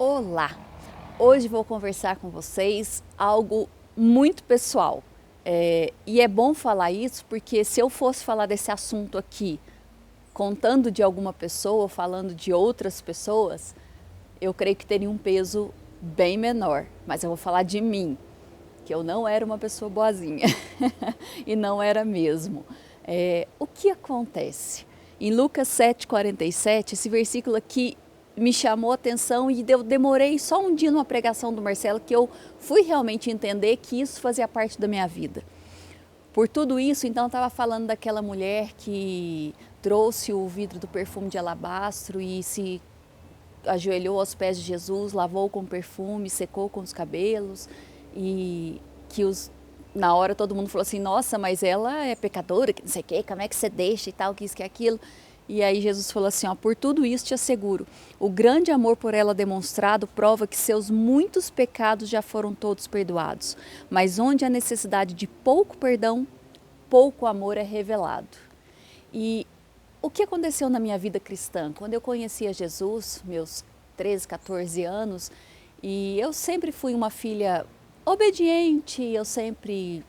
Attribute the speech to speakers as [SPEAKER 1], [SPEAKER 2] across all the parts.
[SPEAKER 1] Olá! Hoje vou conversar com vocês algo muito pessoal. E é bom falar isso porque se eu fosse falar desse assunto aqui, contando de alguma pessoa ou falando de outras pessoas, eu creio que teria um peso bem menor. Mas eu vou falar de mim, que eu não era uma pessoa boazinha e não era mesmo. O que acontece? Em Lucas 7,47, esse versículo aqui me chamou a atenção e eu demorei só um dia numa pregação do Marcelo que eu fui realmente entender que isso fazia parte da minha vida. Por tudo isso, então, eu estava falando daquela mulher que trouxe o vidro do perfume de alabastro e se ajoelhou aos pés de Jesus, lavou com perfume, secou com os cabelos e que na hora todo mundo falou assim, nossa, mas ela é pecadora, que não sei o quê, como é que você deixa e tal, que isso, que aquilo. E aí Jesus falou assim, ó, por tudo isso te asseguro, o grande amor por ela demonstrado prova que seus muitos pecados já foram todos perdoados. Mas onde há necessidade de pouco perdão, pouco amor é revelado. E o que aconteceu na minha vida cristã? Quando eu conheci a Jesus, meus 13, 14 anos, e eu sempre fui uma filha obediente, eu sempre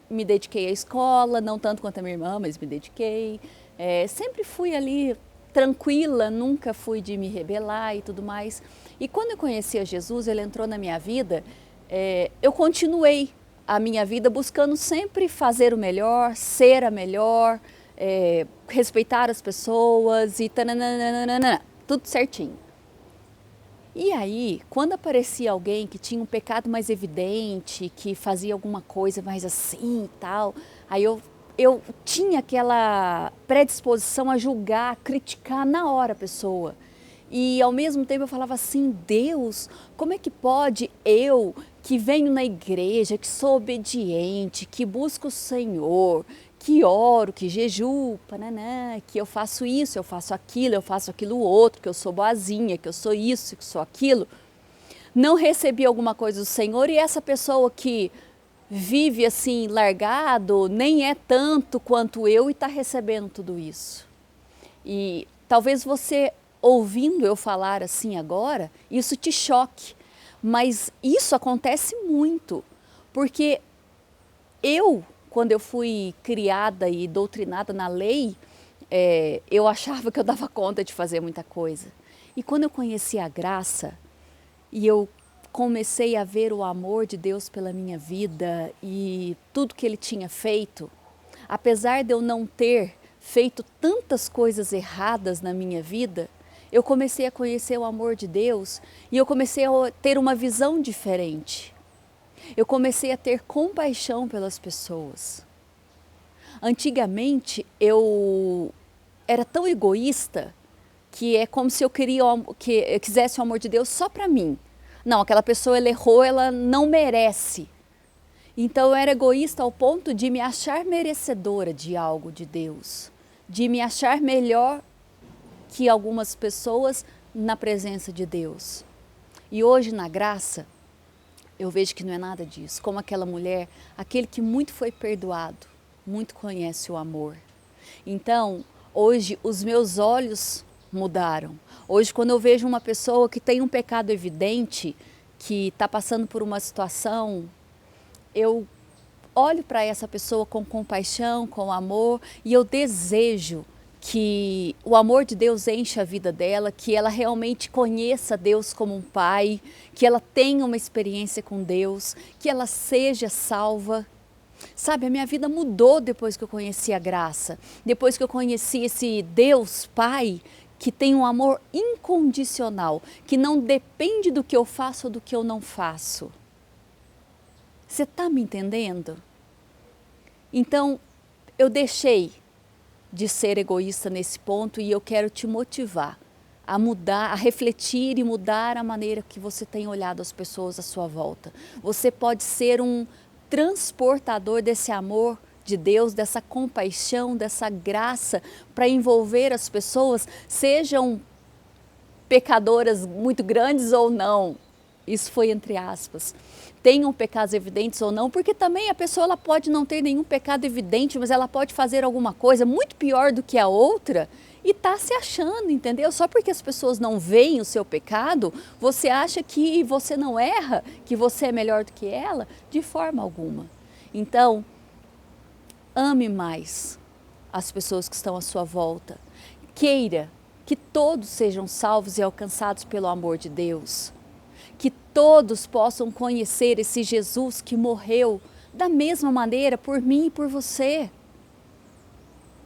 [SPEAKER 1] me dediquei à escola, não tanto quanto a minha irmã, mas me dediquei. Sempre fui ali tranquila, nunca fui de me rebelar e tudo mais. E quando eu conheci a Jesus, ele entrou na minha vida, eu continuei a minha vida buscando sempre fazer o melhor, ser a melhor, respeitar as pessoas e tananana, tudo certinho. E aí, quando aparecia alguém que tinha um pecado mais evidente, que fazia alguma coisa mais assim e tal, aí eu tinha aquela predisposição a julgar, a criticar na hora a pessoa. E ao mesmo tempo eu falava assim, Deus, como é que pode eu, que venho na igreja, que sou obediente, que busco o Senhor, que oro, que jejuo, pananá, que eu faço isso, eu faço aquilo outro, que eu sou boazinha, que eu sou isso, que eu sou aquilo, não recebi alguma coisa do Senhor e essa pessoa que vive assim largado, nem é tanto quanto eu e está recebendo tudo isso. E talvez você ouvindo eu falar assim agora, isso te choque, mas isso acontece muito, porque quando eu fui criada e doutrinada na lei, eu achava que eu dava conta de fazer muita coisa. E quando eu conheci a graça e eu comecei a ver o amor de Deus pela minha vida e tudo que Ele tinha feito, apesar de eu não ter feito tantas coisas erradas na minha vida, eu comecei a conhecer o amor de Deus e eu comecei a ter uma visão diferente. Eu comecei a ter compaixão pelas pessoas. Antigamente eu era tão egoísta que é como se eu quisesse o amor de Deus só para mim. Não, aquela pessoa ela errou, ela não merece. Então eu era egoísta ao ponto de me achar merecedora de algo de Deus, de me achar melhor que algumas pessoas na presença de Deus. E hoje na graça, eu vejo que não é nada disso. Como aquela mulher, aquele que muito foi perdoado, muito conhece o amor. Então, hoje os meus olhos mudaram. Hoje quando eu vejo uma pessoa que tem um pecado evidente, que está passando por uma situação, eu olho para essa pessoa com compaixão, com amor e eu desejo que o amor de Deus encha a vida dela, que ela realmente conheça Deus como um pai, que ela tenha uma experiência com Deus, que ela seja salva. Sabe, a minha vida mudou depois que eu conheci a graça, depois que eu conheci esse Deus Pai, que tem um amor incondicional, que não depende do que eu faço ou do que eu não faço. Você está me entendendo? Então, eu deixei de ser egoísta nesse ponto e eu quero te motivar a mudar, a refletir e mudar a maneira que você tem olhado as pessoas à sua volta. Você pode ser um transportador desse amor de Deus, dessa compaixão, dessa graça para envolver as pessoas, sejam pecadoras muito grandes ou não. Isso foi entre aspas. tenham pecados evidentes ou não, porque também a pessoa ela pode não ter nenhum pecado evidente, mas ela pode fazer alguma coisa muito pior do que a outra e tá se achando, entendeu? Só porque as pessoas não veem o seu pecado, você acha que você não erra, que você é melhor do que ela? De forma alguma. Então, ame mais as pessoas que estão à sua volta. Queira que todos sejam salvos e alcançados pelo amor de Deus. Que todos possam conhecer esse Jesus que morreu da mesma maneira por mim e por você.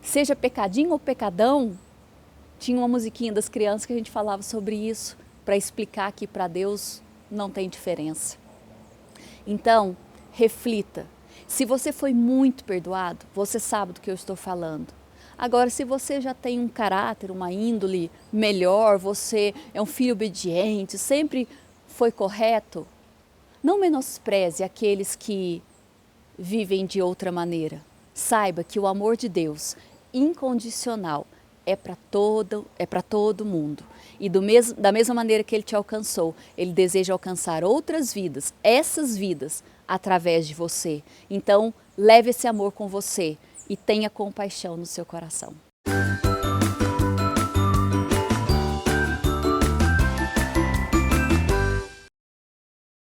[SPEAKER 1] Seja pecadinho ou pecadão, tinha uma musiquinha das crianças que a gente falava sobre isso, para explicar que para Deus não tem diferença. Então, reflita. Se você foi muito perdoado, você sabe do que eu estou falando. Agora, se você já tem um caráter, uma índole melhor, você é um filho obediente, sempre foi correto, não menospreze aqueles que vivem de outra maneira. Saiba que o amor de Deus, incondicional, é para todo mundo. E da mesma maneira que Ele te alcançou, Ele deseja alcançar outras vidas, essas vidas, através de você. Então, leve esse amor com você e tenha compaixão no seu coração.